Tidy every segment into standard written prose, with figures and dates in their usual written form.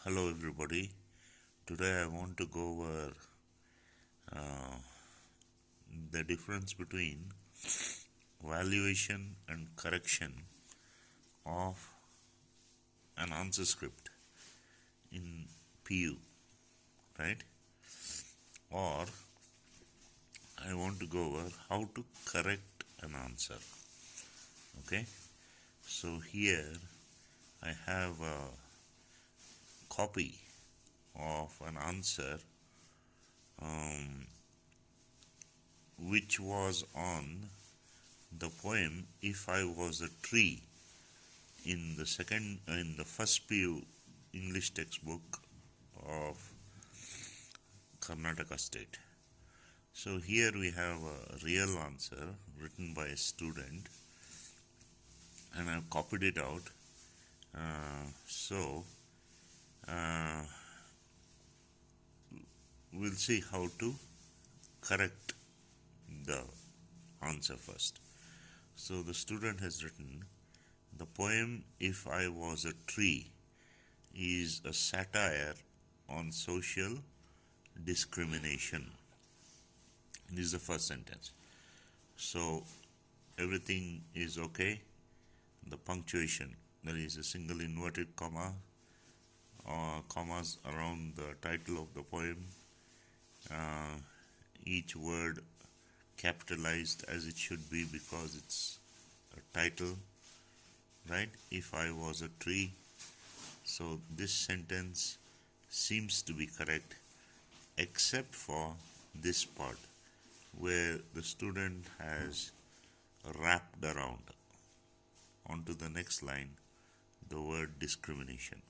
Hello everybody. Today I want to go over uh, the difference between valuation and correction of an answer script in PU, right? Or I want to go over how to correct an answer. Okay, so here I have a copy of an answer which was on the poem If I Was a Tree in the first PU English textbook of Karnataka State. So here we have a real answer written by a student and I've copied it out. Uh, we'll see how to correct the answer first. So the student has written, the poem If I Was a Tree is a satire on social discrimination. This is the first sentence. So everything is okay. The punctuation, there is a single inverted comma or commas around the title of the poem. Each word capitalized as it should be because it's a title, right? If I was a tree. So this sentence seems to be correct except for this part where the student has wrapped around onto the next line the word discrimination.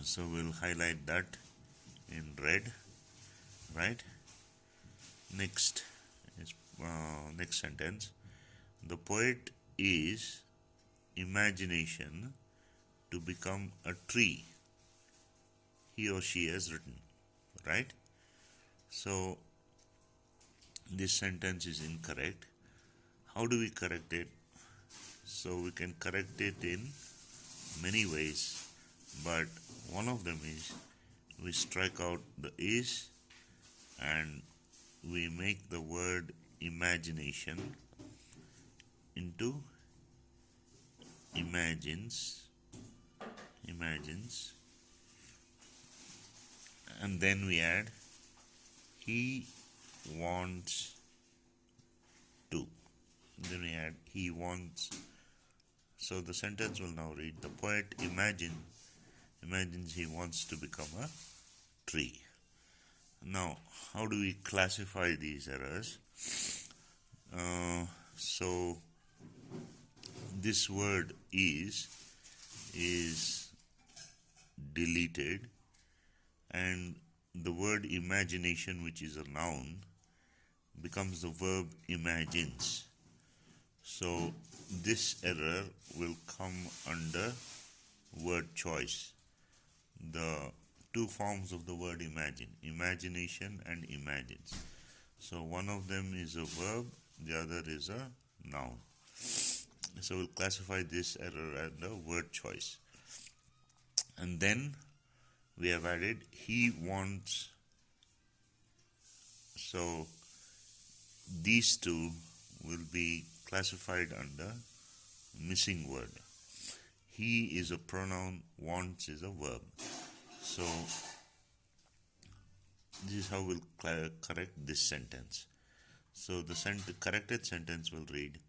So we'll highlight that in red, right? Next is next sentence. The poet is imagination to become a tree. He or she has written, right? So this sentence is incorrect. How do we correct it? So we can correct it in many ways, but one of them is we strike out the is and we make the word imagination into imagines, and then we add he wants to. Then we add he wants. So the sentence will now read, the poet imagines he wants to become a tree. Now, how do we classify these errors? So this word is deleted, and the word imagination, which is a noun, becomes the verb imagines. So this error will come under word choice. The two forms of the word imagine, imagination and imagines. So one of them is a verb, the other is a noun. So we'll classify this error under word choice. And then we have added he wants. So these two will be classified under missing word. He is a pronoun, wants is a verb. So this is how we'll correct this sentence. So the corrected sentence will read,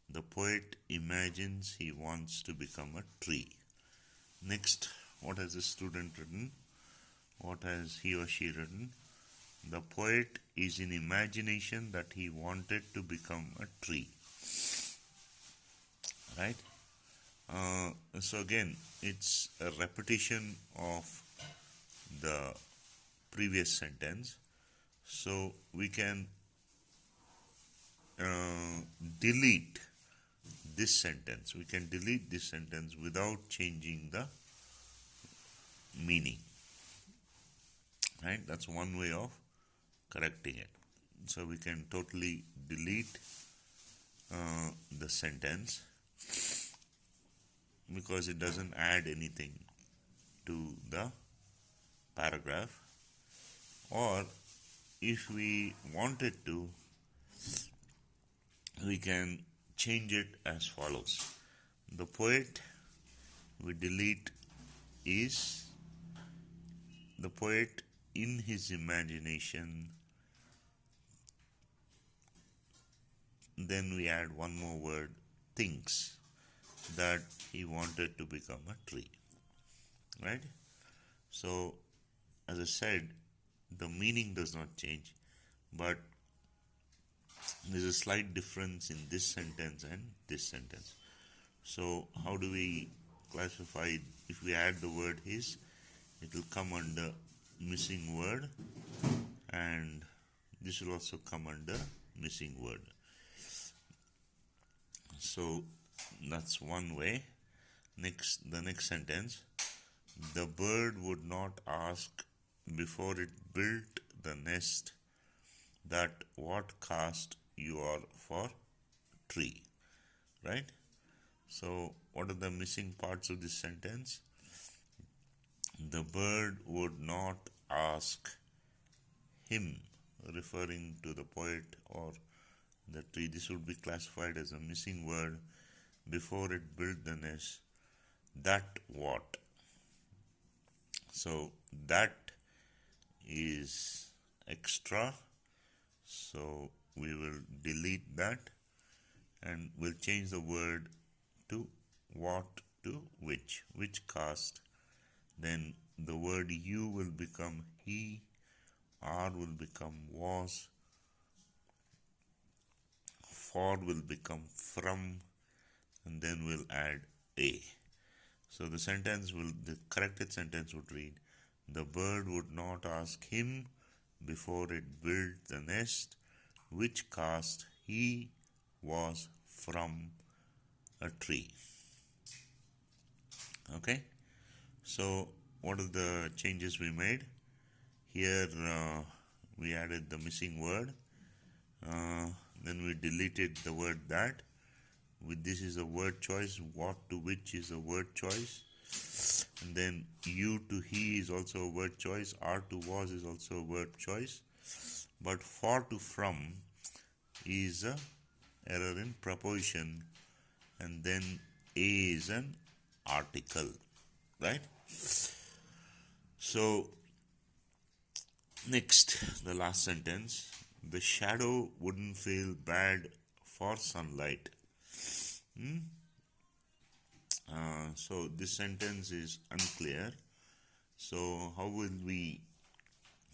the poet imagines he wants to become a tree. Next, what has the student written? What has he or she written? The poet is in imagination that he wanted to become a tree. Right? So again, it's a repetition of the previous sentence. So we can delete this sentence. We can delete this sentence without changing the meaning. Right? That's one way of correcting it. So we can totally delete the sentence because it doesn't add anything to the paragraph, or if we wanted to, we can change it as follows. The poet, we delete is the poet in his imagination. Then we add one more word, thinks that he wanted to become a tree. Right? So, as I said, the meaning does not change, but there's a slight difference in this sentence and this sentence. So, how do we classify? If we add the word his, it will come under missing word, and this will also come under missing word. So, that's one way. The next sentence. The bird would not ask before it built the nest that what caste you are for tree. Right? So, what are the missing parts of this sentence? The bird would not ask him, referring to the poet or the tree. This would be classified as a missing word. Before it built the nest, that what? So, that is extra. So, we will delete that and we'll change the word to what to which caste. Then the word you will become he, are will become was, for will become from, and then we'll add a. So the corrected sentence would read, the bird would not ask him before it built the nest which caste he was from a tree. Okay, so what are the changes we made? Here we added the missing word, then we deleted the word that. With this is a word choice, what to which is a word choice, and then you to he is also a word choice, are to was is also a word choice, but for to from is a error in preposition, and then a is an article, right? So next, the last sentence, the shadow wouldn't feel bad for sunlight. So this sentence is unclear. So how will we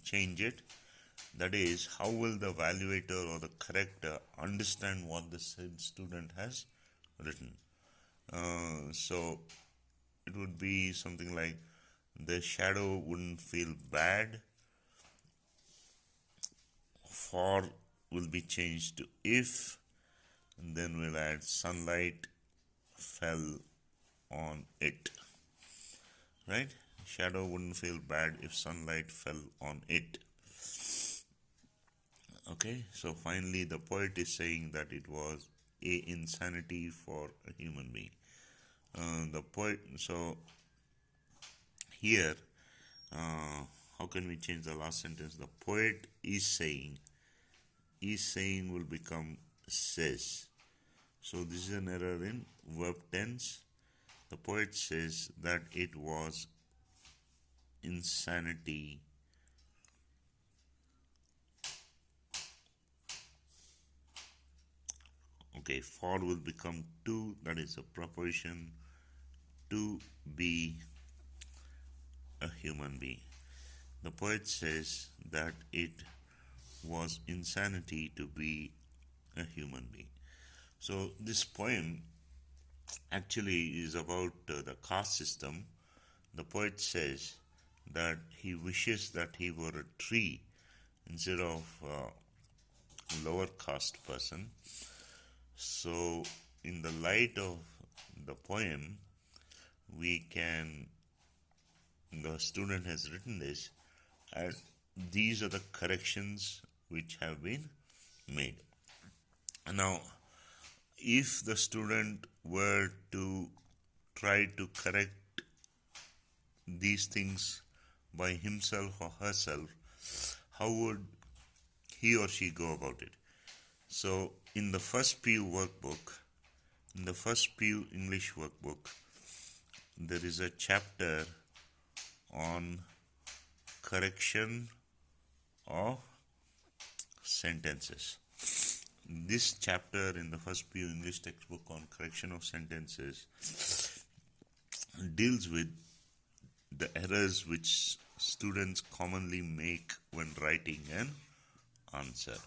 change it? That is, how will the evaluator or the corrector understand what the student has written? So it would be something like, the shadow wouldn't feel bad. For will be changed to if, and then we'll add sunlight fell on it. Right? Shadow wouldn't feel bad if sunlight fell on it. Okay, so finally the poet is saying that it was a insanity for a human being. The poet, so here, how can we change the last sentence? The poet is saying will become says. So this is an error in verb tense. The poet says that it was insanity okay, for will become to, that is a preposition, to be a human being. The poet says that it was insanity to be a human being. So this poem actually is about the caste system. The poet says that he wishes that he were a tree instead of a lower caste person. So in the light of the poem, the student has written this, and these are the corrections which have been made. Now, if the student were to try to correct these things by himself or herself, how would he or she go about it? So in the first PU workbook, in the first PU English workbook, there is a chapter on correction of sentences. This chapter in the first PU English textbook on correction of sentences deals with the errors which students commonly make when writing an answer.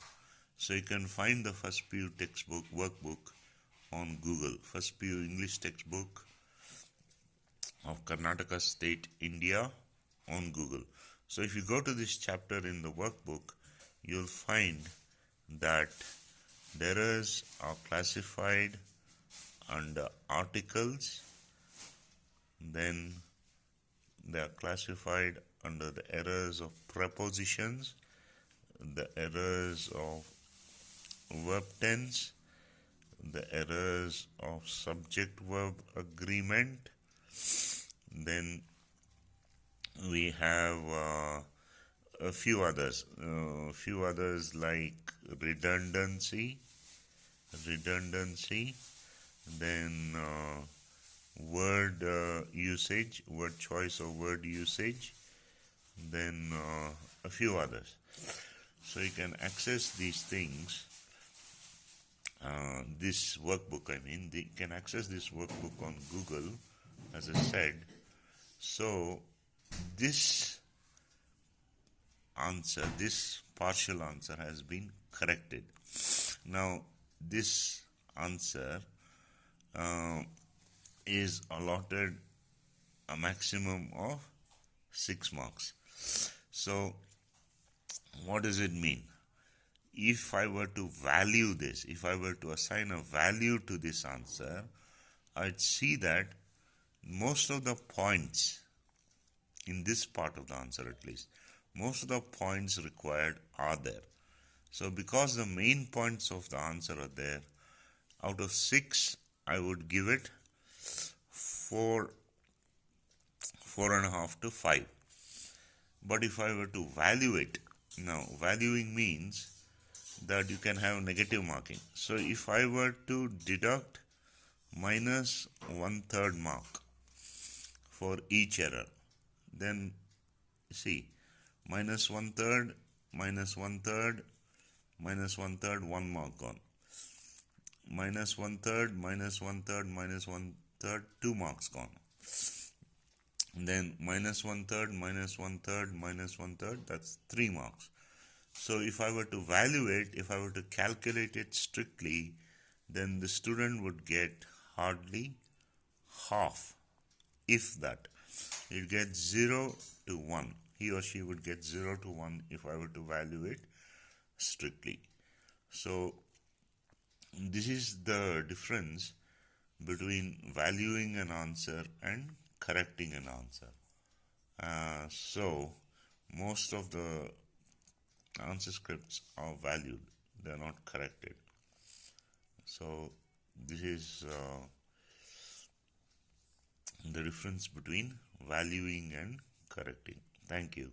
So you can find the first PU textbook workbook on Google. First PU English textbook of Karnataka State, India on Google. So if you go to this chapter in the workbook, you'll find that the errors are classified under articles, then they are classified under the errors of prepositions, the errors of verb tense, the errors of subject-verb agreement. Then we have a few others like redundancy, then word usage, word choice or word usage, then a few others. So you can access these things, this workbook, you can access this workbook on Google, as I said. So this answer, this partial answer has been corrected. Now this answer is allotted a maximum of 6 marks. So what does it mean? If I were to value this, if I were to assign a value to this answer, I'd see that most of the points, in this part of the answer at least, most of the points required are there. So because the main points of the answer are there, out of 6, I would give it 4.5 to 5. But if I were to value it, now valuing means that you can have negative marking. So if I were to deduct minus 1/3 mark for each error, then see, minus 1/3, minus 1/3, minus 1/3, 1 mark gone. Minus 1/3, minus 1/3, minus 1/3, 2 marks gone. Then minus 1/3, minus 1/3, minus 1/3, that's 3 marks. So if I were to value it, if I were to calculate it strictly, then the student would get hardly half, if that. It gets 0 to 1. He or she would get 0 to 1 if I were to value it strictly. So this is the difference between valuing an answer and correcting an answer. So most of the answer scripts are valued, they are not corrected. So this is the difference between valuing and correcting. Thank you.